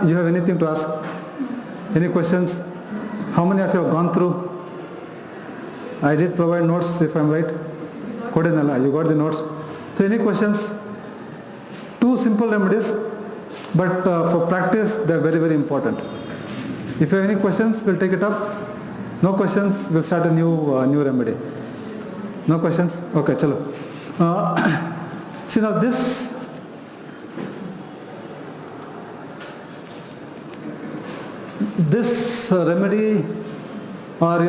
You have anything to ask? Any questions? How many of you have gone through? I did provide notes, if I'm right. Kodinala, you got the notes. So any questions? Two simple remedies, but for practice, they're very, very important. If you have any questions, we'll take it up. No questions, we'll start a new remedy. No questions? Okay, chalo. See now this remedy, or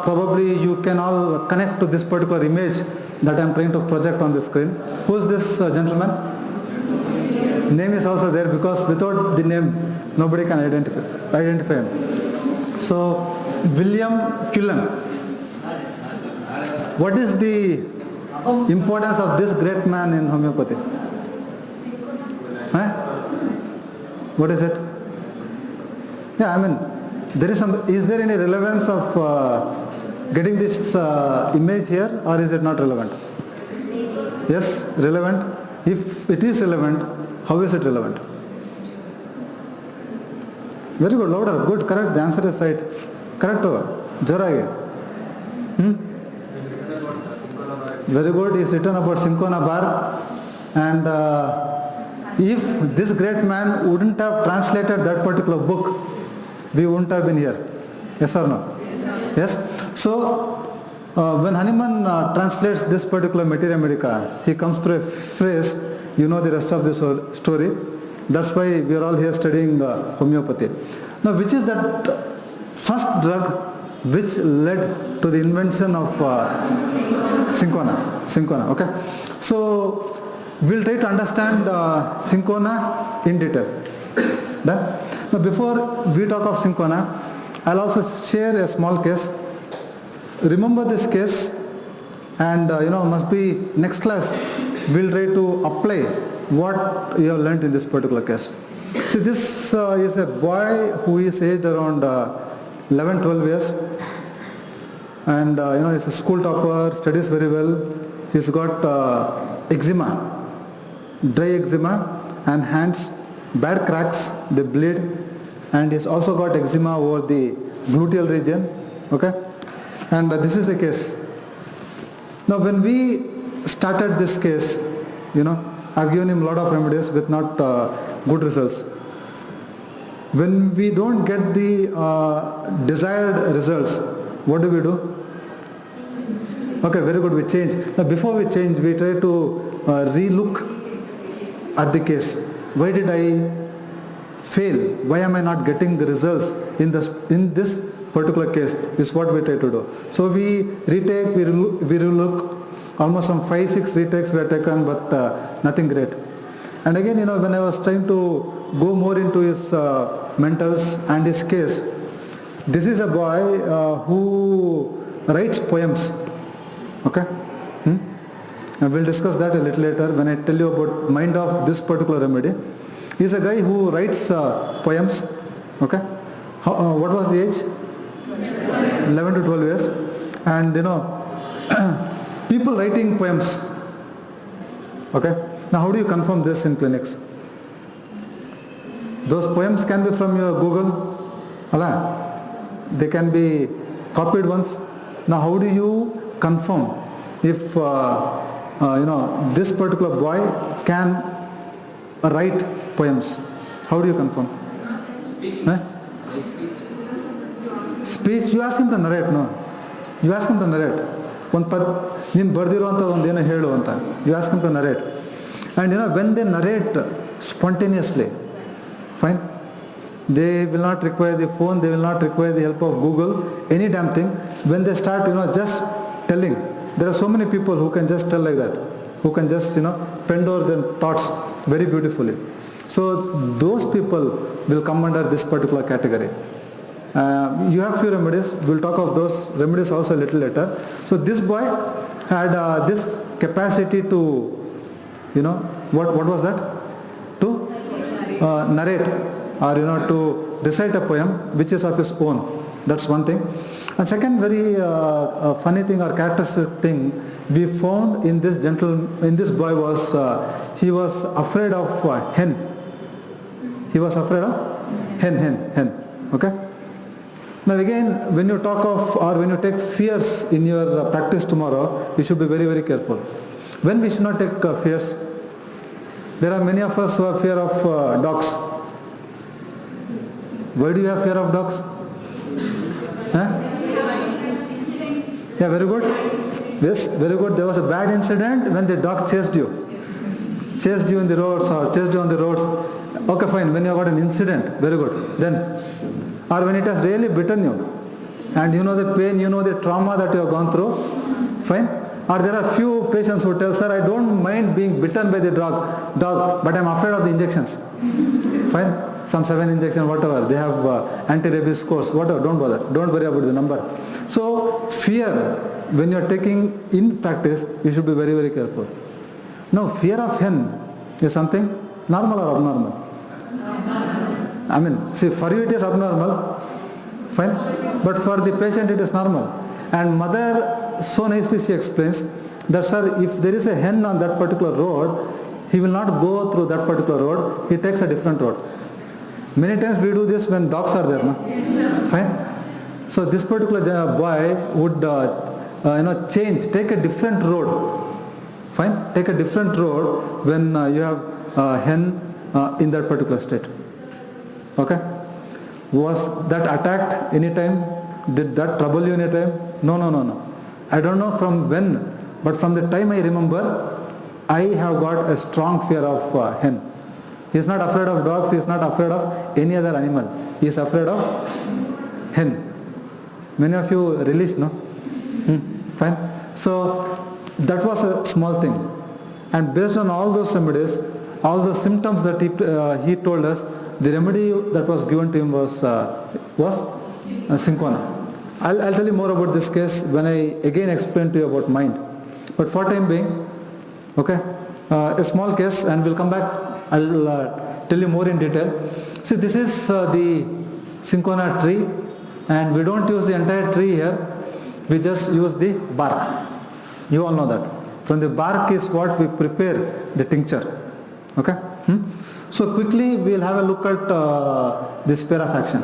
probably you can all connect to this particular image that I'm trying to project on the screen. Who is this gentleman? Name is also there because without the name nobody can identify him. So William Cullen. What is the importance of this great man in homeopathy? What is it? Yeah, I mean, is there any relevance of getting this image here, or is it not relevant? Yes, relevant. If it is relevant, how is it relevant? Very good, louder, good, correct, the answer is right. Correct, Jorage. Very good, it's written about Cinchona bark, and if this great man wouldn't have translated that particular book, we wouldn't have been here. Yes or no? Yes. So when Hanuman translates this particular Materia Medica, he comes through a phrase, you know the rest of this story. That's why we are all here studying homeopathy. Now, which is that first drug which led to the invention of Cinchona, okay? So we'll try to understand Cinchona in detail. Done? Now, before we talk of Cinchona, I'll also share a small case. Remember this case, and must be next class we'll try to apply what you have learned in this particular case. See, this is a boy who is aged around 11-12 years, and he's a school topper, studies very well. He's got eczema, dry eczema, and hands, bad cracks, they bleed, and he's also got eczema over the gluteal region, okay? And this is the case. Now, when we started this case, I've given him a lot of remedies with not good results. When we don't get the desired results, what do we do? Okay, very good, we change. Now, before we change, we try to re-look at the case. Why did I fail? Why am I not getting the results in this particular case? Is what we try to do. So we retake, we relook. Almost some 5-6 retakes were taken, but nothing great. And again, when I was trying to go more into his mentals and his case, this is a boy who writes poems. Okay? And we'll discuss that a little later when I tell you about mind of this particular remedy. He's a guy who writes poems. Okay? What was the age? 11 to 12 years. And people writing poems. Okay? Now how do you confirm this in clinics? Those poems can be from your Google. They can be copied ones. Now how do you confirm if this particular boy can write poems? How do you confirm? Speech, you ask him to narrate, no? You ask him to narrate. ನೀನು ಬರ್ದಿರುವಂಥದ್ದು ಒಂದೇನೋ ಹೇಳು ಅಂತ. You ask him to narrate. And when they narrate spontaneously, fine. They will not require the phone, they will not require the help of Google, any damn thing. When they start, just telling, there are so many people who can just tell like that, who can just, pen over their thoughts very beautifully. So those people will come under this particular category. You have few remedies, we'll talk of those remedies also a little later. So this boy had this capacity to, what was that? To narrate, or to recite a poem which is of his own. That's one thing. And second very funny thing or characteristic thing we found in this boy was he was afraid of hen. He was afraid of hen. Okay? Now again, when you talk of or when you take fears in your practice tomorrow, you should be very, very careful. When we should not take fears? There are many of us who have fear of dogs. Why do you have fear of dogs? Huh? Yeah, very good. Yes, very good. There was a bad incident when the dog chased you in the roads or chased you on the roads. Okay, fine. When you got an incident, very good. Then, or when it has really bitten you, and you know the pain, you know the trauma that you have gone through, fine. Or there are few patients who tell, sir, I don't mind being bitten by the dog, but I'm afraid of the injections. Fine. Some 7 injection, whatever. They have anti-rabies course, whatever. Don't bother. Don't worry about the number. So fear, when you are taking in practice, you should be very, very careful. Now, fear of hen is something normal or abnormal? I mean, see, for you it is abnormal, fine, but for the patient it is normal. And mother, so nicely she explains that, sir, if there is a hen on that particular road, he will not go through that particular road, he takes a different road. Many times we do this when dogs are there, no? Fine. So this particular boy would, take a different road. Fine. Take a different road when you have hen in that particular state. Okay. Was that attacked any time? Did that trouble you any time? No. I don't know from when, but from the time I remember, I have got a strong fear of hen. He is not afraid of dogs, he is not afraid of any other animal. He is afraid of hen. Many of you released, no? Fine. So that was a small thing. And based on all those remedies, all the symptoms that he told us, the remedy that was given to him was Cinchona. I'll tell you more about this case when I again explain to you about mind. But for time being, okay, a small case, and we'll come back. I'll tell you more in detail. See, this is the Cinchona tree, and we don't use the entire tree here. We just use the bark. You all know that. From the bark is what we prepare the tincture. Okay? So quickly we'll have a look at the sphere of action.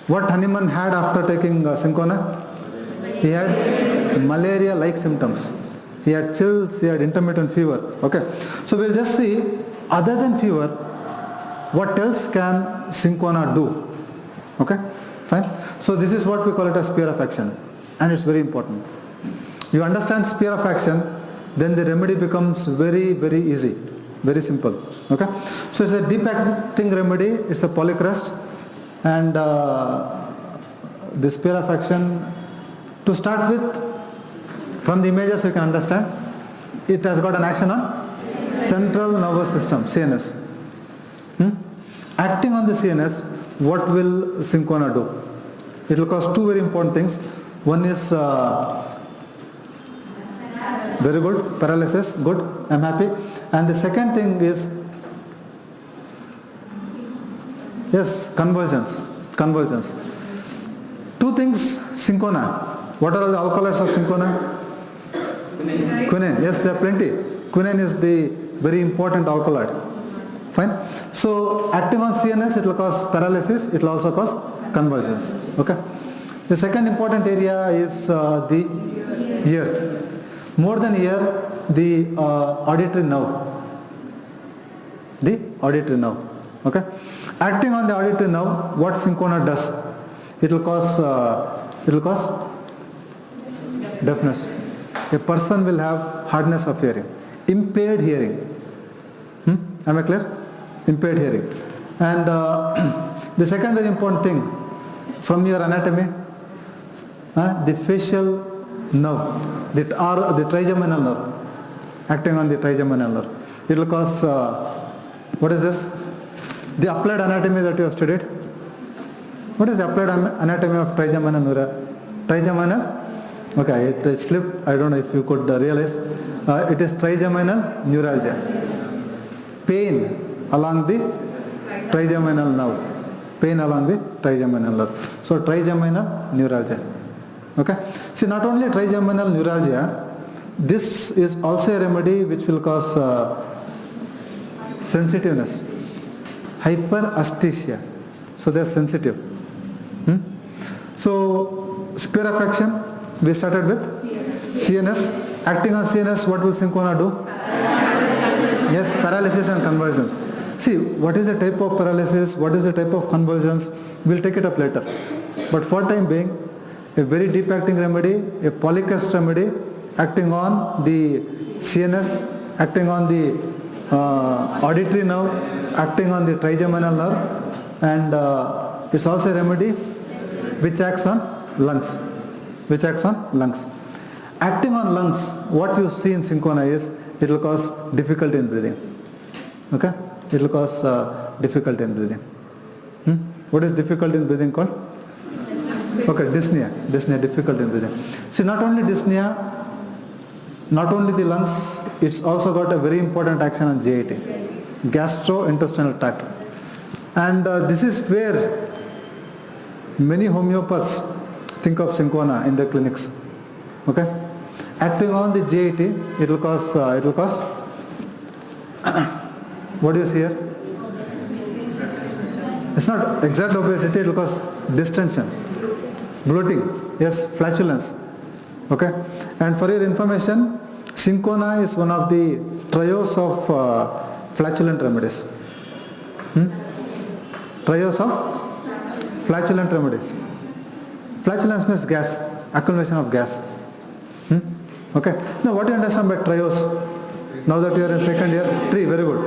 What Hanuman had after taking Cinchona? He had malaria-like symptoms. He had chills, he had intermittent fever. Okay. So we'll just see, other than fever, what else can Cinchona do? Okay. Fine. So this is what we call it as sphere of action. And it's very important. You understand sphere of action, then the remedy becomes very, very easy. Very simple. Okay. So it's a deep acting remedy. It's a polycrest. And the sphere of action, to start with, from the images you can understand, it has got an action on central nervous system, CNS. Acting on the CNS, what will Cinchona do? It will cause two very important things. One is very good, paralysis, good, I'm happy. And the second thing is, yes, convulsions. Two things, Cinchona. What are the alkaloids of Cinchona? Quinine. Yes, there are plenty. Quinine is the very important alkaloid. Fine. So acting on CNS, it will cause paralysis. It will also cause convulsions. Okay. The second important area is the ear. More than ear, the auditory nerve. The auditory nerve. Okay. Acting on the auditory nerve, what Cinchona does? It will cause deafness. A person will have hardness of hearing, impaired hearing. Am I clear? Impaired hearing. And the second very important thing from your anatomy, the facial nerve, the trigeminal nerve, acting on the trigeminal nerve. It will cause, what is this? The applied anatomy that you have studied. What is the applied anatomy of trigeminal nerve? Trigeminal? Okay, it slipped. I don't know if you could realize. It is trigeminal neuralgia. Pain along the trigeminal nerve. Pain along the trigeminal nerve. So trigeminal neuralgia. Okay. See, not only trigeminal neuralgia, this is also a remedy which will cause sensitiveness. hyperasthesia. So they are sensitive. So sphere of action, we started with CNS. Acting on CNS, what will Syncona do? Yes, paralysis and convulsions. See, what is the type of paralysis, what is the type of convulsions, we'll take it up later. But for time being, a very deep acting remedy, a polycast remedy, acting on the CNS, acting on the auditory nerve, acting on the trigeminal nerve, and it's also a remedy which acts on lungs. Which acts on lungs. Acting on lungs, what you see in Syncona is, it will cause difficulty in breathing. Okay? It will cause difficulty in breathing. What is difficulty in breathing called? Okay, dyspnea. Dyspnea, difficulty in breathing. See, not only dyspnea, not only the lungs, it's also got a very important action on GIT, gastrointestinal tract. And this is where many homeopaths think of Syncona in their clinics. Okay? Acting on the GIT, it will cause what do you see here? It's not exact obesity, it will cause distension, bloating, yes, flatulence. Okay? And for your information, Syncona is one of the trios of flatulent remedies. Trios of flatulent remedies. Flatulence means gas, accumulation of gas. Okay. Now what do you understand by trios? Now that you are in second year, 3, very good.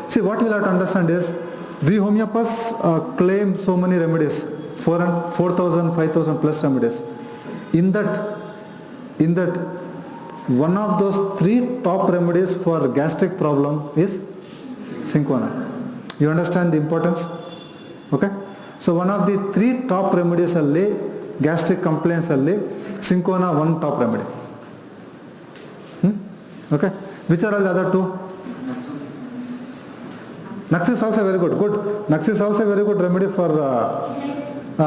See, what you have to understand is, we homeopaths claim so many remedies, 4,000, 5,000 plus remedies. In that, one of those 3 top remedies for gastric problem is Syncona. You understand the importance? Okay. So one of the 3 top remedies are gastric complaints are Syncona, one top remedy. Okay. Which are all the other 2? Nux is also very good. Good. Nux is also a very good remedy for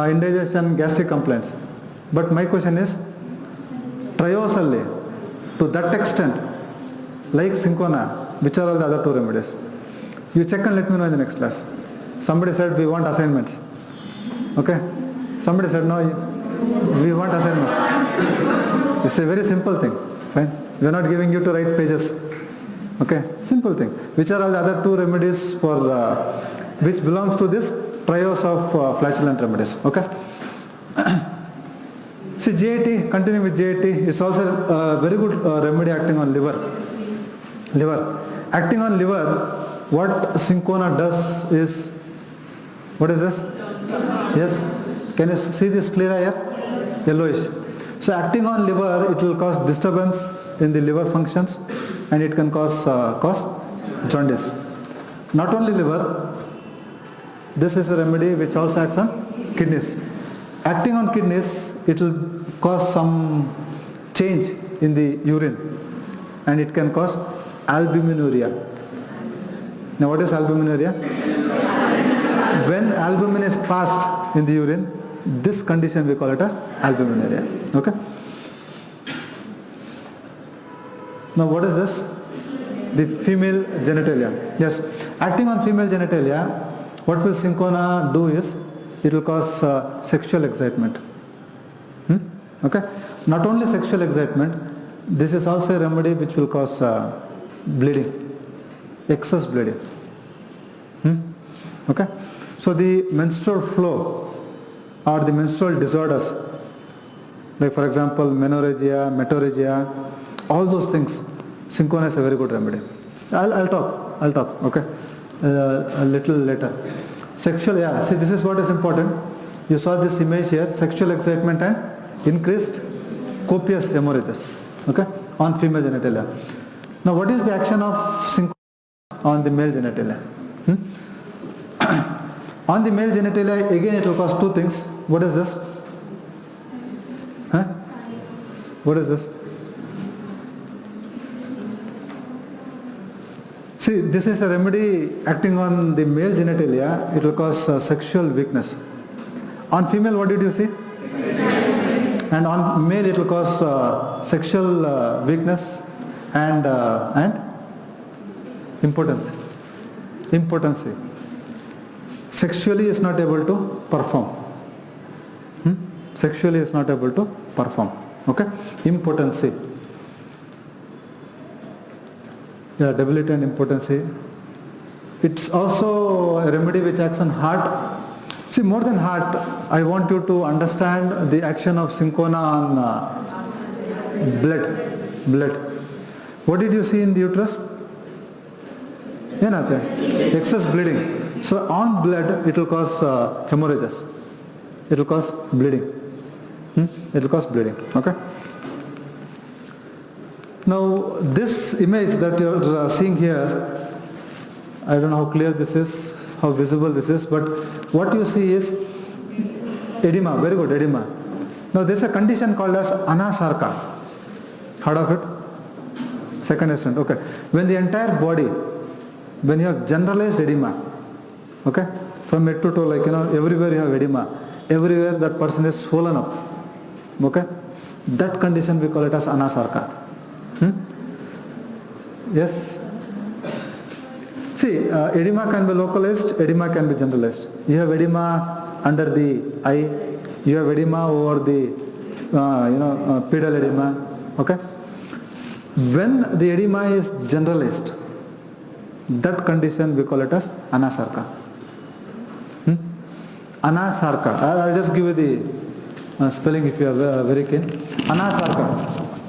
indigestion, gastric complaints. But my question is, trios to that extent, like Syncona, which are all the other 2 remedies? You check and let me know in the next class. Somebody said we want assignments. Okay? Somebody said no, we want assignments. It's a very simple thing. Fine? We are not giving you to write pages. Okay? Simple thing. Which are all the other 2 remedies for which belongs to this trios of flatulent remedies. Okay? See, GIT, continuing with GIT, it's also a very good remedy acting on liver. Acting on liver, what Syncona does is, what is this? Yes? Can you see this clear here? Yellowish. So acting on liver, it will cause disturbance in the liver functions, and it can cause jaundice. Not only liver, this is a remedy which also acts on kidneys. Acting on kidneys, it will cause some change in the urine, and it can cause albuminuria. Now what is albuminuria? When albumin is passed in the urine, this condition we call it as albuminuria. Okay? Now what is this? The female genitalia. Yes. Acting on female genitalia, what will Syncona do is, it will cause sexual excitement. Okay? Not only sexual excitement, this is also a remedy which will cause bleeding, excess bleeding. Okay? So the menstrual flow or the menstrual disorders, like for example menorrhagia, metorrhagia, all those things, Syncona is a very good remedy. I'll talk, okay, a little later. Sexual, yeah, see, this is what is important. You saw this image here, sexual excitement and increased copious hemorrhages, okay, on female genitalia. Now what is the action of Syncona on the male genitalia? On the male genitalia, again it will cause 2 things. What is this? What is this? See, this is a remedy acting on the male genitalia. It will cause sexual weakness. On female, what did you see? And on male, it will cause sexual weakness and impotency. sexually is not able to perform. Sexually is not able to perform. Okay? Impotency. Yeah, debility and impotency. It's also a remedy which acts on heart. See, more than heart, I want you to understand the action of cinchona on blood. What did you see in the uterus? Excess bleeding. So on blood, it will cause hemorrhages. It will cause bleeding. It will cause bleeding. Okay. Now this image that you are seeing here, I don't know how clear this is, how visible this is, but what you see is edema. Very good, edema. Now there is a condition called as anasarca. Heard of it? Second instant. Okay. When the entire body, when you have generalized edema, okay, from head to toe, like everywhere you have edema, everywhere that person is swollen up, okay, that condition we call it as anasarca. Yes. See, edema can be localized, edema can be generalized. You have edema under the eye, you have edema over the pedal edema. Okay. When the edema is generalized, that condition we call it as anasarca. Anasarca. I'll just give you the spelling if you are very keen. Anasarca.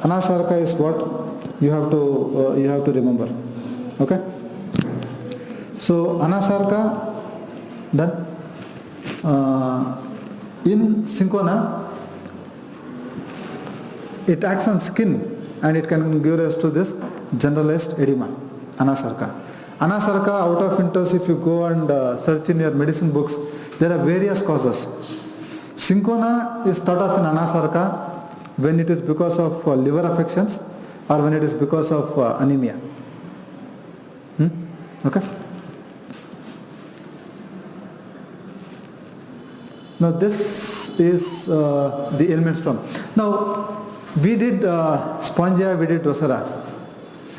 Anasarca is what you have to remember. Okay. So anasarca, done. In cinchona, it acts on skin and it can give rise to this generalized edema, anasarca. Anasarca, out of interest, if you go and search in your medicine books, there are various causes. Cinchona is thought of in anasarca when it is because of liver affections or when it is because of anemia. Okay. Now this is the ailments from. Now we did spongia, we did Drosera.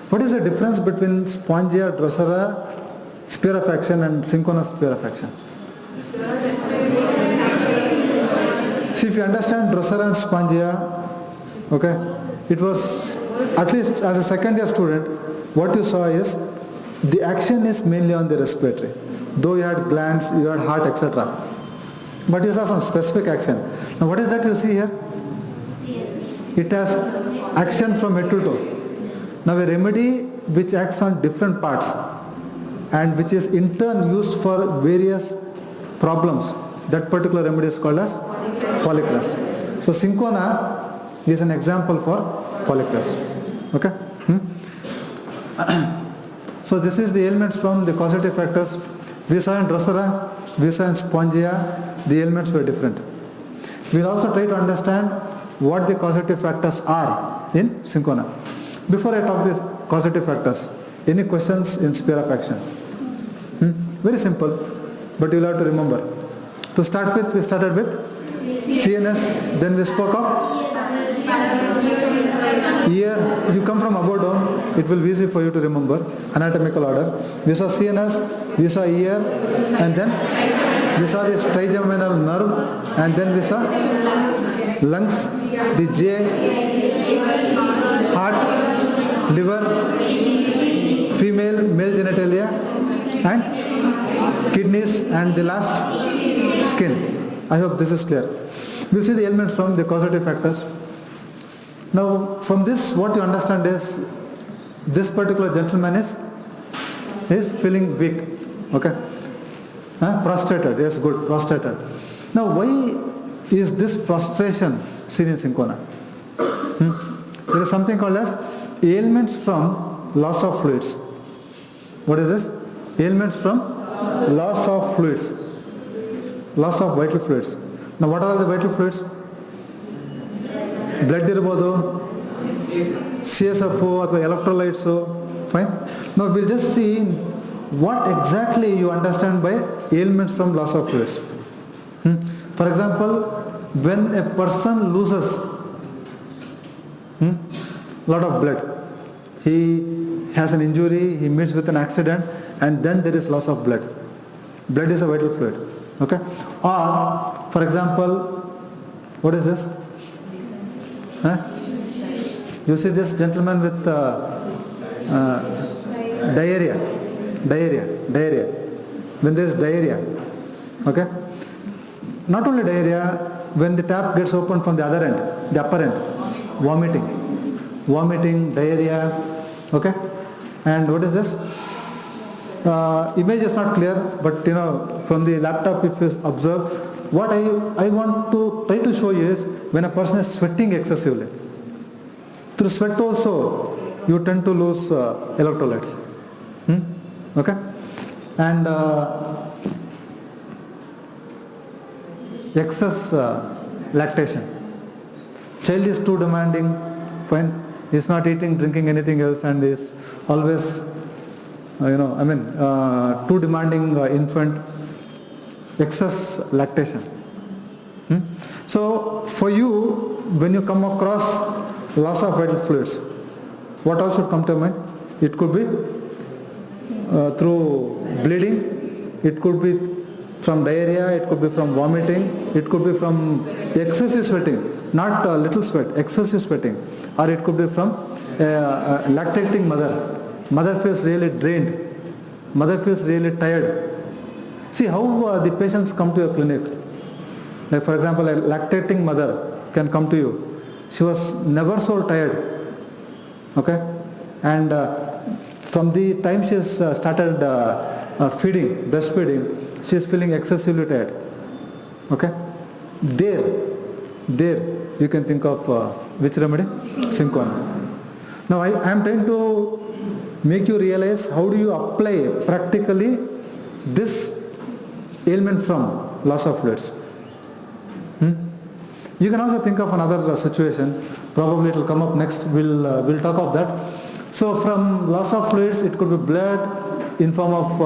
What is the difference between spongia, Drosera, spear of action and cinchona spear of action? See, if you understand Drosera and spongia, okay, it was, at least as a second year student, what you saw is the action is mainly on the respiratory. Though you had glands, you had heart, etc. But you saw some specific action. Now what is that you see here? It has action from head to toe. Now a remedy which acts on different parts and which is in turn used for various problems, that particular remedy is called as polycrus. So cinchona is an example for polycrus. Okay. So this is the ailments from the causative factors. We saw in Drosera, we saw in spongia, the ailments were different. We will also try to understand what the causative factors are in cinchona. Before I talk these causative factors, any questions in spear of action? Very simple, but you will have to remember. To start with, we started with CNS, then we spoke of ear. You come from above down, it will be easy for you to remember, anatomical order. We saw CNS, we saw ear, and then we saw the trigeminal nerve, and then we saw lungs, the GI, heart, liver, female, male genitalia, and kidneys, and the last skin. I hope this is clear. We'll see the ailments from the causative factors. Now from this, what you understand is this particular gentleman is feeling weak. Okay. Prostrated. Yes, good. Prostrated. Now why is this prostration seen in cinchona? There is something called as ailments from loss of fluids. What is this? Ailments from loss of fluids. Loss of vital fluids. Now what are all the vital fluids? Blood irbodu, CSF or electrolytes, fine. Now we'll just see what exactly you understand by ailments from loss of fluids. For example, when a person loses lot of blood, he has an injury, he meets with an accident, and then there is loss of blood. Blood is a vital fluid. Okay? Or, for example, what is this? Huh? You see this gentleman with diarrhea. When there is diarrhea, okay? Not only diarrhea, when the tap gets opened from the other end, the upper end, vomiting, diarrhea, okay? And what is this? Image is not clear, but from the laptop if you observe, what I want to try to show you is when a person is sweating excessively. Through sweat also, you tend to lose electrolytes. Okay? And excess lactation. Child is too demanding, fine, he is not eating, drinking anything else and is always, too demanding infant, excess lactation. So for you, when you come across loss of vital fluids, what all should come to mind? It could be through bleeding, it could be from diarrhea, it could be from vomiting, it could be from excessive sweating, not little sweat, excessive sweating, or it could be from lactating mother. Mother feels really drained, mother feels really tired. See how the patients come to your clinic. Like for example, a lactating mother can come to you. She was never so tired, okay? And from the time she has started breastfeeding, she is feeling excessively tired, okay? There you can think of which remedy? Cinchona. Now I am trying to make you realize how do you apply practically this ailment from loss of fluids. You can also think of another situation, probably it will come up next, we'll talk of that. So from loss of fluids, it could be blood in form of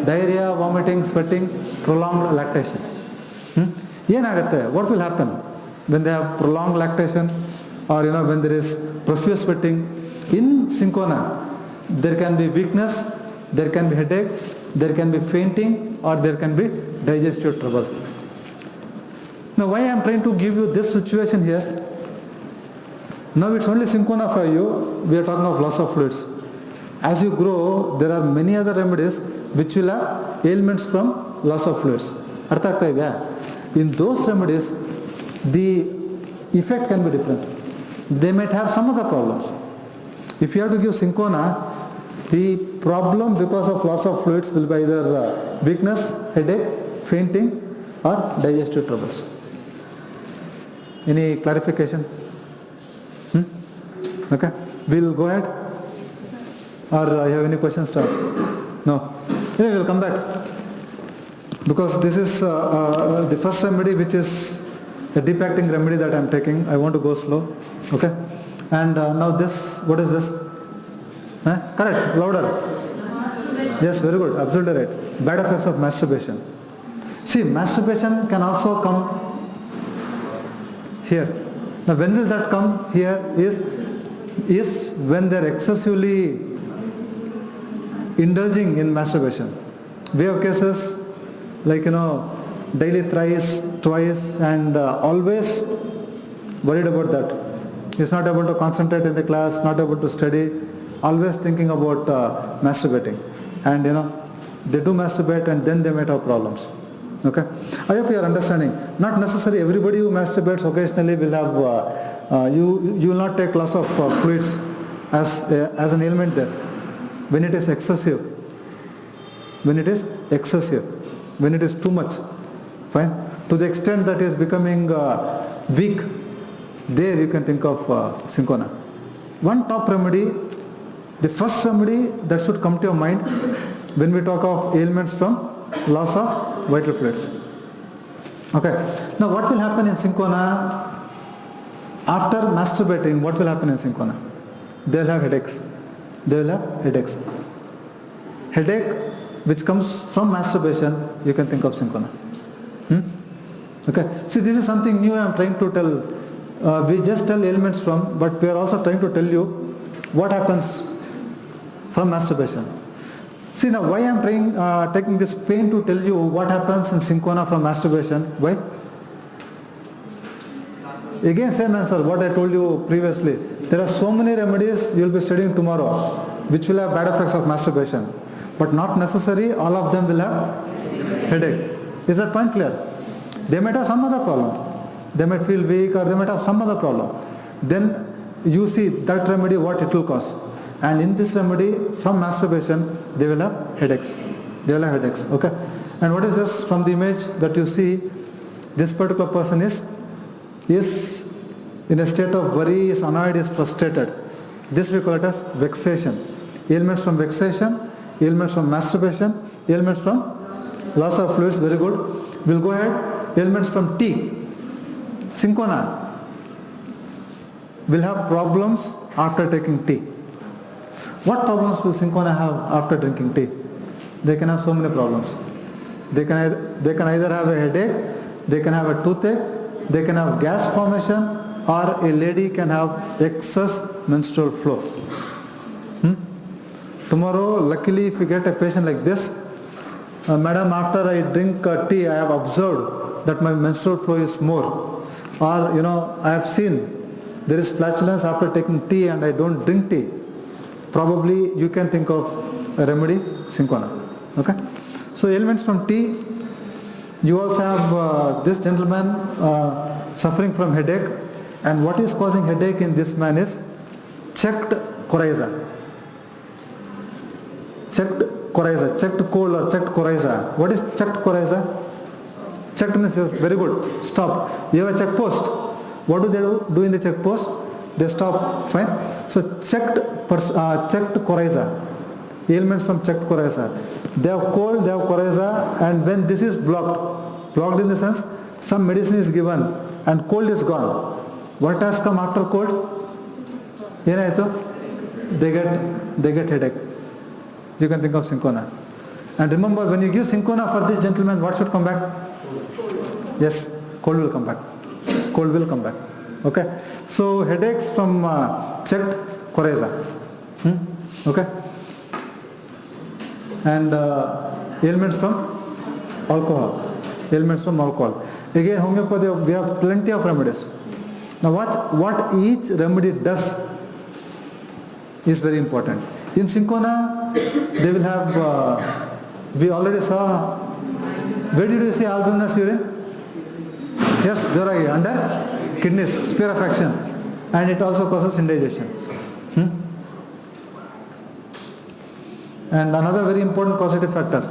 diarrhea, vomiting, sweating, prolonged lactation. What will happen when they have prolonged lactation or when there is profuse sweating? In Cinchona, there can be weakness, there can be headache, there can be fainting, or there can be digestive trouble. Now why I am trying to give you this situation here? Now it's only Cinchona for you, we are talking of loss of fluids. As you grow, there are many other remedies which will have ailments from loss of fluids. In those remedies, the effect can be different. They might have some other problems. If you have to give Cinchona, the problem because of loss of fluids will be either weakness, headache, fainting, or digestive troubles. Any clarification? Okay, we'll go ahead. Or you have any questions to ask? No. Anyway, we'll come back. Because this is the first remedy, which is a deep acting remedy that I am taking. I want to go slow. Okay. And now this, what is this? Correct, louder. Yes, very good, absolutely right. Bad effects of masturbation. See, masturbation can also come here. Now when will that come here is when they are excessively indulging in masturbation. We have cases like, daily thrice, twice, and always worried about that. He's not able to concentrate in the class, not able to study, always thinking about masturbating. And they do masturbate and then they might have problems. Okay? I hope you are understanding. Not necessarily everybody who masturbates occasionally will have, you will not take loss of fluids as an ailment there. When it is excessive, when it is too much, fine, to the extent that is becoming weak, there you can think of Cinchona. One top remedy, the first remedy that should come to your mind when we talk of ailments from loss of vital fluids. Okay, now what will happen in Cinchona? After masturbating, what will happen in Cinchona? They will have headaches. Headache which comes from masturbation, you can think of Cinchona. Okay, see, this is something new I am trying to tell. We just tell ailments from, but we are also trying to tell you what happens from masturbation. See now why I am taking this pain to tell you what happens in Cinchona from masturbation. Why? Again same answer what I told you previously. There are so many remedies you will be studying tomorrow which will have bad effects of masturbation. But not necessary all of them will have headache. Is that point clear? They might have some other problem. They might feel weak or they might have some other problem. Then you see that remedy what it will cause. And in this remedy from masturbation they will have headaches. They will have headaches. Okay. And what is this from the image that you see? This particular person is in a state of worry, is annoyed, is frustrated. This we call it as vexation. Ailments from vexation, ailments from masturbation, ailments from loss of fluids, very good. We'll go ahead. Ailments from tea. Cinchona will have problems after taking tea. What problems will Cinchona have after drinking tea? They can have so many problems. They can either have a headache, they can have a toothache, they can have gas formation, or a lady can have excess menstrual flow. Tomorrow, luckily, if you get a patient like this, madam, after I drink tea, I have observed that my menstrual flow is more. Or, I have seen there is flatulence after taking tea and I don't drink tea. Probably you can think of a remedy, Cinchona. Okay? So, ailments from tea. You also have this gentleman suffering from headache, and what is causing headache in this man is checked coryza. Checked cold or checked coryza. What is checked coryza? Checked means yes, very good. Stop. You have a check post. What do they do in the check post? They stop. Fine. So checked coryza. Ailments from checked coryza. They have cold, they have coryza, and when this is blocked in the sense some medicine is given and cold is gone. What has come after cold? They get headache. You can think of Cinchona. And remember, when you give Cinchona for this gentleman, what should come back? Yes, cold will come back. Cold will come back. Okay. So headaches from checked coryza. Okay. And ailments from alcohol. Ailments from alcohol. Again, homeopathy, we have plenty of remedies. Now what each remedy does is very important. In Cinchona, they will have, we already saw, where did you see albuminous urine? Yes, Joragi, under kidneys, sphere of action. And it also causes indigestion. And another very important causative factor,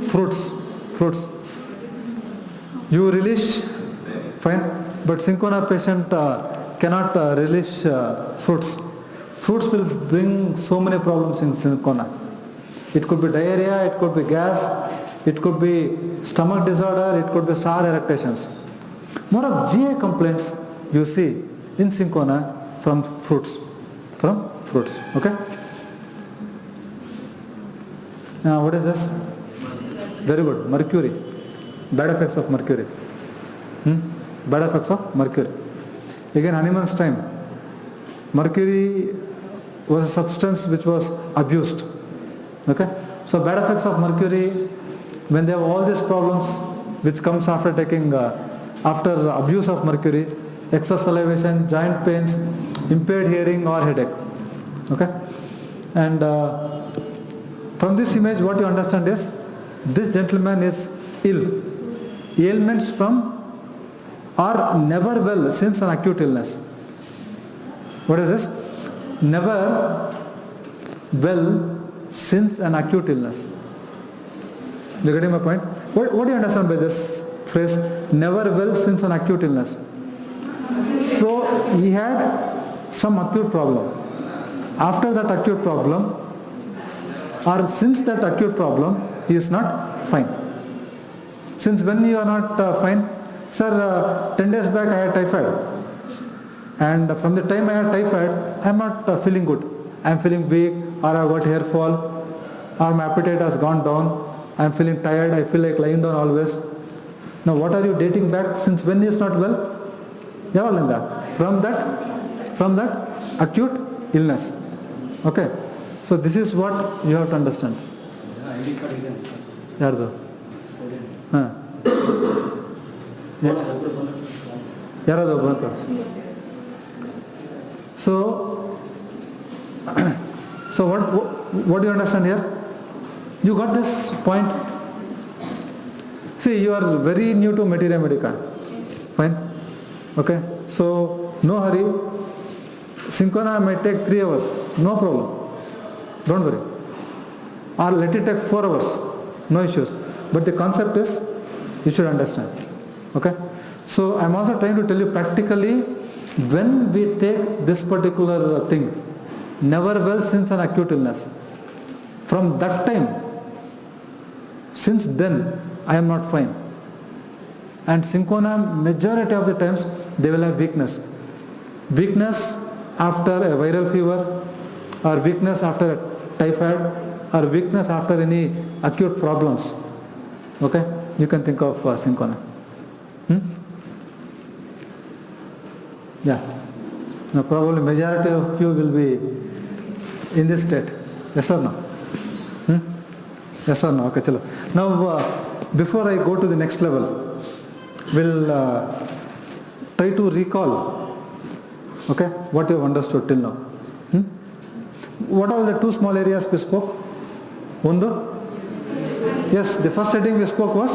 fruits. You relish, fine, but Cinchona patient cannot relish fruits. Fruits will bring so many problems in Cinchona. It could be diarrhea, it could be gas, it could be stomach disorder, it could be sour erections. More of GI complaints you see in Cinchona from fruits. Okay? Now what is this? Very good. Mercury. Bad effects of mercury. Bad effects of mercury. Again, Hahnemann's time. Mercury was a substance which was abused. Okay? So bad effects of mercury, when they have all these problems which comes after taking, after abuse of mercury, excess salivation, joint pains, impaired hearing or headache. Okay? And from this image what you understand is, this gentleman is ill. Ailments from are never well since an acute illness. What is this? Never well since an acute illness. You getting my point? What do you understand by this phrase? Never well since an acute illness. So he had some acute problem. After that acute problem, or since that acute problem, he is not fine. Since when you are not fine? Sir, 10 days back I had typhoid. And from the time I had typhoid, I am not feeling good. I am feeling weak, or I have got hair fall, or my appetite has gone down. I am feeling tired, I feel like lying down always. Now what are you dating back? Since when he is not well? From that acute illness. Okay. So this is what you have to understand. ಯಾರ್ದು? ಹಾಂ, ಯಾರಾದ್ರು ಬಂತು. So what do you understand here? You got this point? See, you are very new to Materia Medica. Fine? Okay? So, no hurry. Syncona might take 3 hours. No problem. Don't worry. Or let it take 4 hours. No issues. But the concept is, you should understand. Okay? So, I'm also trying to tell you practically, when we take this particular thing, never well since an acute illness. From that time, since then, I am not fine. And Syncona, majority of the times, they will have weakness. Weakness after a viral fever, or weakness after a typhoid, or weakness after any acute problems. Okay? You can think of Syncona. Yeah. Now probably majority of you will be in this state. Yes or no? Yes or no? Okay, chalo. Now before I go to the next level, we'll try to recall, okay, what you have understood till now. What are the 2 small areas we spoke? One, yes, the first heading we spoke was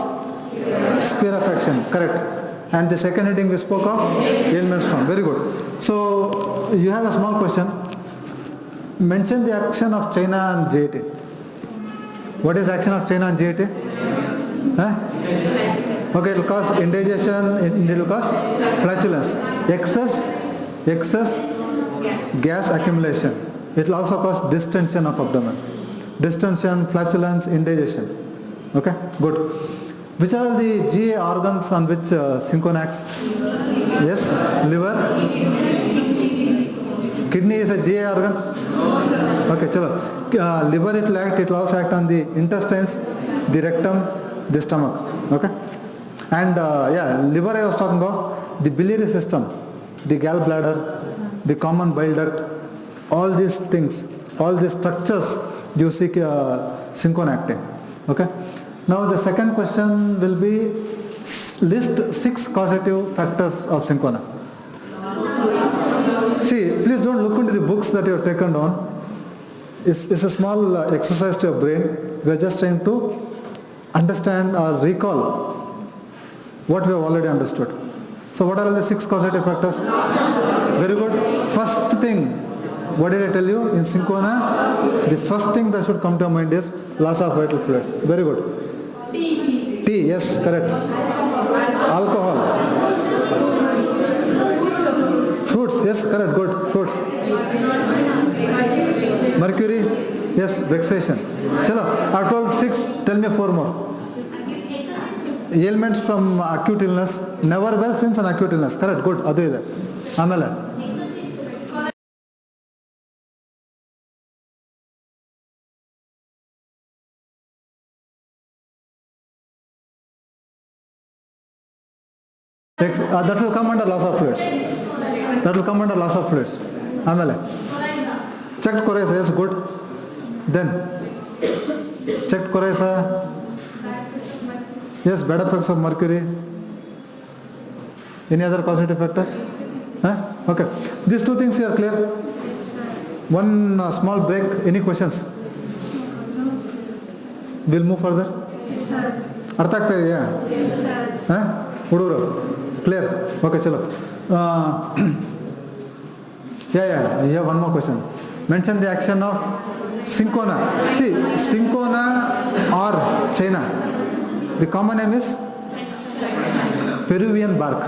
sphere of action, correct. And the second heading we spoke of ailments from. Very good. So you have a small question. Mention the action of China and JAT. What is action of China and JAT? Huh? Okay, it will cause indigestion, it will cause flatulence, excess gas accumulation. It will also cause distension of abdomen. Distension, flatulence, indigestion. Okay, good. Which are the GA organs on which Syncona acts? Yes, liver. Kidney is a GA organ? Okay, chalo. Liver it will act, it will also act on the intestines, the rectum, the stomach. Okay? And liver I was talking of, the biliary system, the gallbladder, the common bile duct, all these things, all these structures you see Syncona acting. Okay? Now the second question will be, list 6 causative factors of Syncona. See, please don't look into the books that you have taken down. It's a small exercise to your brain. We are just trying to understand or recall what we have already understood. So what are the 6 causative factors? Very good. First thing, what did I tell you? In Syncona, the first thing that should come to your mind is loss of vital fluids. Very good. Tea, yes, correct. Alcohol. Fruits, yes, correct, good, fruits. Mercury, yes, vexation. Chalo, I told 6, tell me 4 more. Ailments from acute illness, never well since an acute illness. Correct, good, adu ide. Amele. That will come under loss of fluids. That will come under loss of fluids. Amele. Checked Coryza, yes, good. Then, checked Coryza. Yes, bad effects of mercury. Any other causative factors? Huh? Okay. These 2 things here are clear. One small break. Any questions? We'll move further. ಅರ್ಥ ಆಗ್ತಾ ಇದೆಯಾ? ಹಾಂ ಹುಡುಗರು clear? Okay ಚಲೋ. Yeah, one more question. Mention the action of Syncona. See, Syncona or China, the common name is Peruvian bark.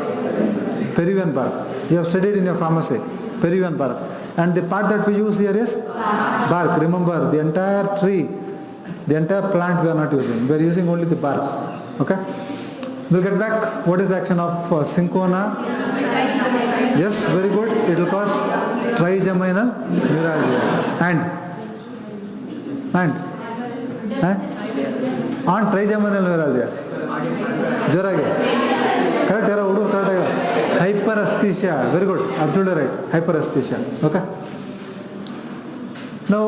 Peruvian bark. You have studied in your pharmacy. Peruvian bark. And the part that we use here is bark. Remember, the entire tree, the entire plant we are not using. We are using only the bark. Okay? We'll get back. What is the action of Syncona? Yes, very good. It will cause trigeminal neuralgia. And on trigeminal neuralgia. Jorage. Correct, correct. Hyperesthesia. Very good. Absolutely right. Hyperesthesia. Okay. Now,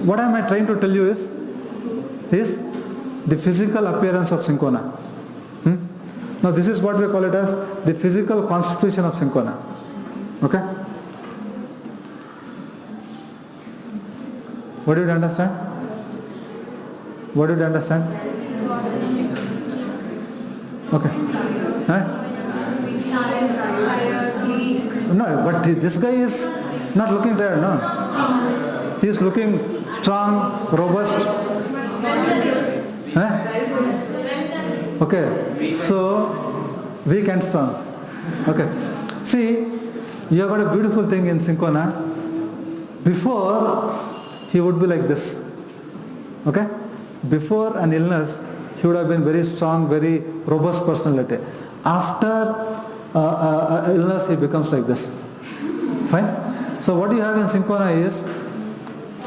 what am I trying to tell you is the physical appearance of cinchona. Now this is what we call it as the physical constitution of cinchona. Okay? What did you understand? What did you understand? Okay. Huh? No, but this guy is not looking tired, no. He is looking strong, robust. Huh? Okay, so weak and strong. Okay. See, you have got a beautiful thing in cinchona. Before, he would be like this. Okay? Before an illness, he would have been very strong, very robust personality. After illness, he becomes like this. Fine? So what you have in cinchona is,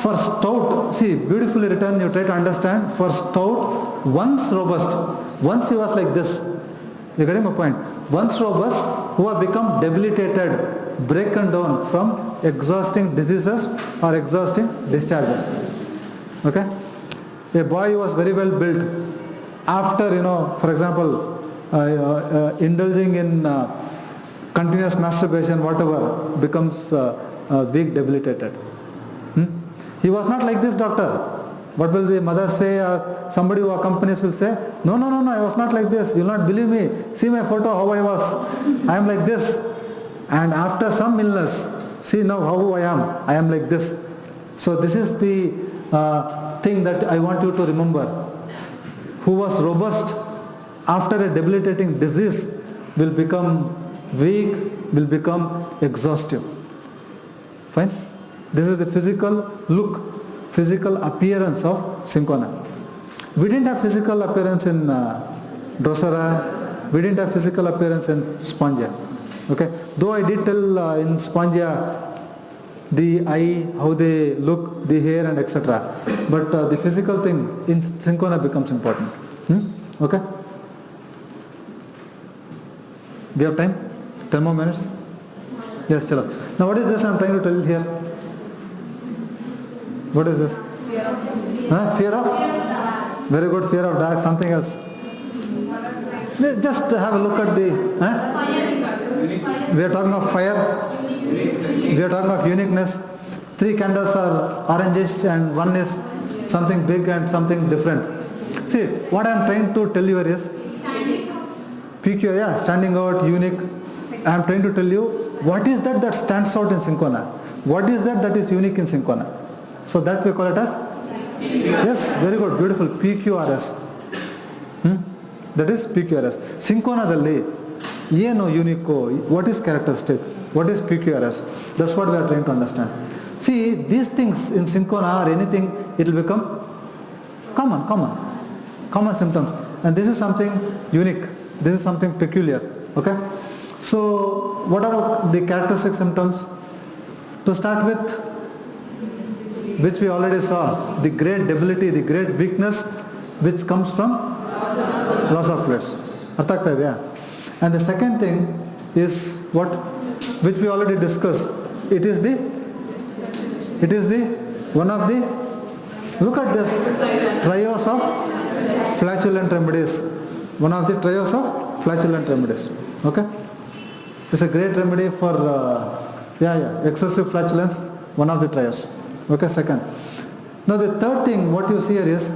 for stout, see, beautifully written, you try to understand, for stout, once robust, once he was like this, you getting my point? Once robust, who have become debilitated, broken down from exhausting diseases or exhausting discharges. Okay? A boy who was very well built, after, for example, indulging in continuous masturbation, whatever, becomes weak, debilitated. He was not like this, doctor. What will the mother say, or somebody who accompanies will say, no, I was not like this. You will not believe me. See my photo, how I was. I am like this. And after some illness, see now how I am like this. So this is the thing that I want you to remember. Who was robust after a debilitating disease will become weak, will become exhaustive. Fine? This is the physical look, physical appearance of cinchona. We didn't have physical appearance in Drosera, we didn't have physical appearance in Spongia. Okay? Though I did tell in Spongia the eye, how they look, the hair and etc. But the physical thing in cinchona becomes important. Okay? We have time? 10 more minutes? Yes, chalo. Now what is this I am trying to tell here? What is this? Fear of? Very good, fear of dark, something else. Just have a look at the... We are talking of fire. We are talking of uniqueness. 3 candles are orangish and one is something big and something different. See, what I am trying to tell you here is peculiar, yeah, standing out, unique. I am trying to tell you what is that stands out in cinchona. What is that is unique in cinchona. So that we call it as? Yes, very good, beautiful, PQRS. That is PQRS. Cinchonadalli, ಏನು unico, what is characteristic, what is PQRS? That's what we are trying to understand. See, these things in cinchona or anything, it will become common symptoms. And this is something unique, this is something peculiar. Okay? So, what are the characteristic symptoms? To start with, which we already saw, the great debility, the great weakness which comes from loss of fluids. Artha agta idea? And the second thing is what? Which we already discussed. It is the one of the, look at this, trios of flatulent remedies. One of the trios of flatulent remedies. Okay? It's a great remedy for excessive flatulence, one of the trios. Okay, second. Now the third thing, what you see here is,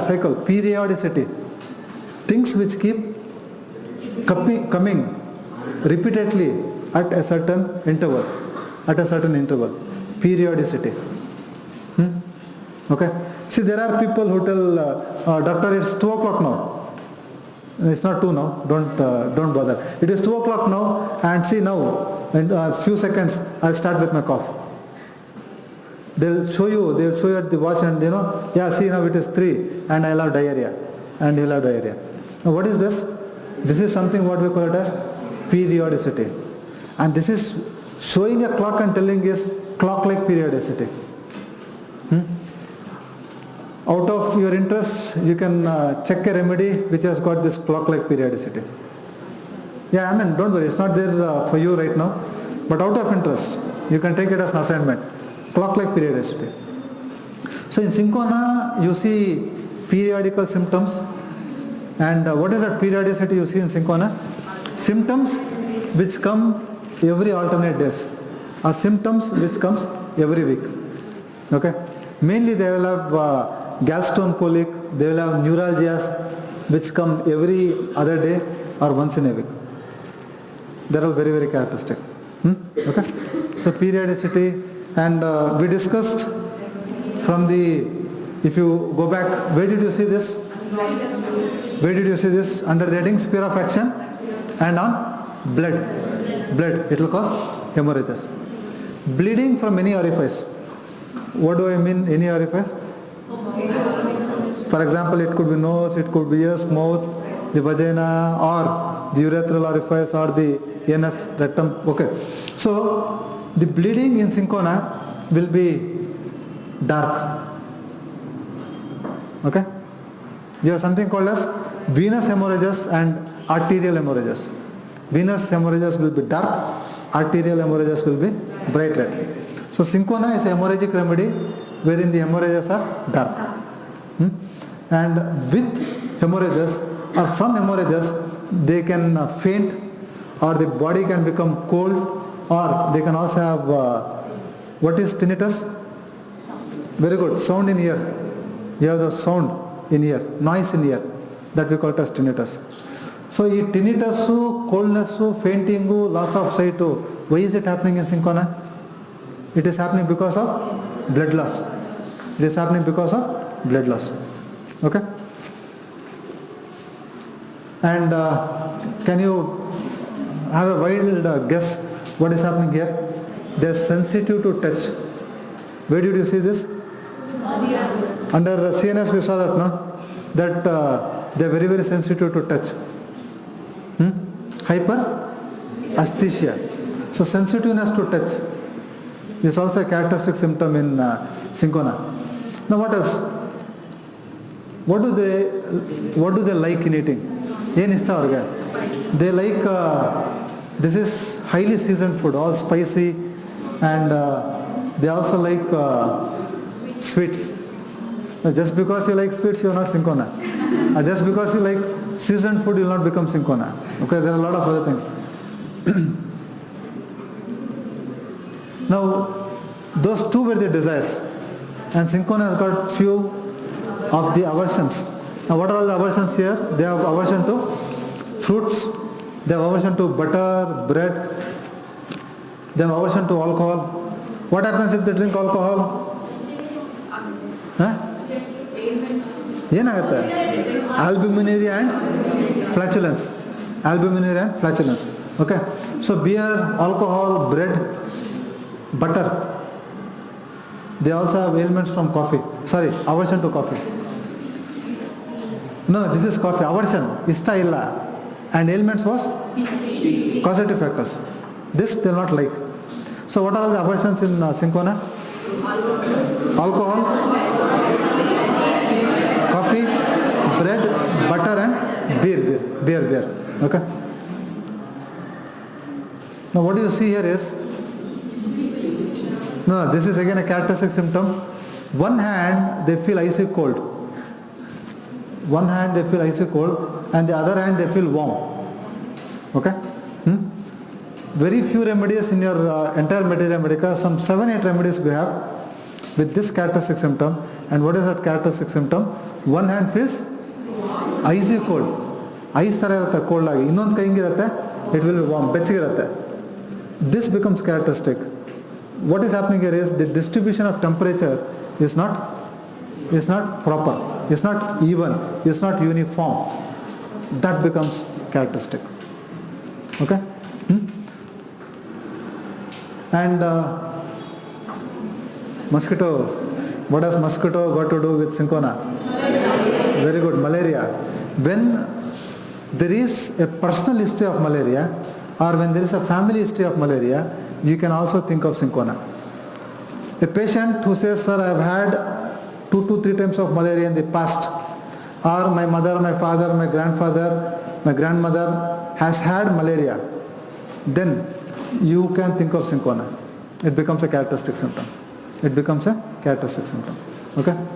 cycle, periodicity. Things which keep coming repeatedly at a certain interval. Periodicity. Okay. See, there are people who tell, doctor, it's 2 o'clock now. It's not 2 now. Don't bother. It is 2 o'clock now, and see now, in a few seconds, I'll start with my cough. They'll show you at the watch and see now it is 3 and I'll have diarrhea. And he'll have diarrhea. Now what is this? This is something what we call it as periodicity. And this is showing a clock and telling is clock-like periodicity. Out of your interest, you can check a remedy which has got this clock-like periodicity. Yeah, I mean, don't worry, it's not there for you right now. But out of interest, you can take it as an assignment. Clock-like periodicity. So in Syncona, you see periodical symptoms. And what is that periodicity you see in Syncona? Symptoms which come every alternate days, or symptoms which comes every week. Okay? Mainly they will have gallstone colic, they will have neuralgias which come every other day or once in a week. They are all very, very characteristic. Okay? So periodicity, and we discussed from the, if you go back, where did you see this? Where did you see this? Under the heading sphere of action and on blood. Blood, it will cause hemorrhages. Bleeding from any orifice. What do I mean any orifice? For example, it could be nose, it could be ears, mouth, the vagina, or the urethral orifice, or the anus, rectum. Okay. So the bleeding in Syncona will be dark. Okay. You have something called as venous hemorrhages and arterial hemorrhages. Venous hemorrhages will be dark, arterial hemorrhages will be bright red. So Syncona is a hemorrhagic remedy wherein the hemorrhages are dark. And with hemorrhages or from hemorrhages, they can faint, or the body can become cold, or they can also have, what is tinnitus? Very good, sound in ear. You have the sound in ear, noise in ear, that we call it as tinnitus. So ಈ tinnitus, coldness, fainting, loss of sight, why is it happening in Syncona? It is happening because of blood loss. It is happening because of blood loss. Okay? And can you have a wild guess what is happening here? They are sensitive to touch. Where did you see this? Under CNS we saw that, no? That they are very, very sensitive to touch. Hyperasthesia. So sensitiveness to touch is also a characteristic symptom in Syncona. Now what else? What do they like in eating? ಏನು ಇಷ್ಟ ಅವ್ರಿಗೆ? They like, this is highly seasoned food, all spicy, and they also like sweets. Just because you like sweets, you are not Syncona. Just because you like seasoned food, you will not become Syncona. Okay, there are a lot of other things. Now, those two were the desires, and Syncona has got few of the aversions. Now, what are all the aversions here? They have aversion to fruits, they have aversion to butter, bread, they have aversion to alcohol. What happens if they drink alcohol? ಏನಾಗುತ್ತೆ? Albuminuria and flatulence. Albuminuria and flatulence. Okay. So beer, alcohol, bread, butter. They also have ailments from coffee. Sorry, aversion to coffee. No, this is coffee. Aversion, ishta illa. And ailments was causative factors. This they will not like. So what are all the aversions in Syncona? Alcohol, coffee, bread, butter, and beer. Okay. Now what you see here is, no, this is again a characteristic symptom. One hand they feel icy cold. One hand they feel icy cold, and the other hand they feel warm. Okay. Very few remedies in your entire Materia Medica. Some 7-8 remedies we have with this characteristic symptom. And what is that characteristic symptom? One hand feels icy cold. Ice ತರ ಇರುತ್ತೆ cold ಆಗಿ. ಇನ್ನೊಂದು ಕೈ ಹಿಂಗಿರುತ್ತೆ, it will be warm, ಬೆಚ್ಚಗಿರುತ್ತೆ. This becomes characteristic. What is happening here is the distribution of temperature is not proper, is not even, is not uniform. That becomes characteristic. Okay? And mosquito, what does mosquito got to do with Syncona? Very good, malaria. When there is a personal history of malaria, or when there is a family history of malaria, you can also think of Syncona. A patient who says, sir, I have had 2 to 3 times of malaria in the past, or my mother, my father, my grandfather, my grandmother has had malaria, then you can think of Syncona. It becomes a characteristic symptom. It becomes a characteristic symptom. Okay.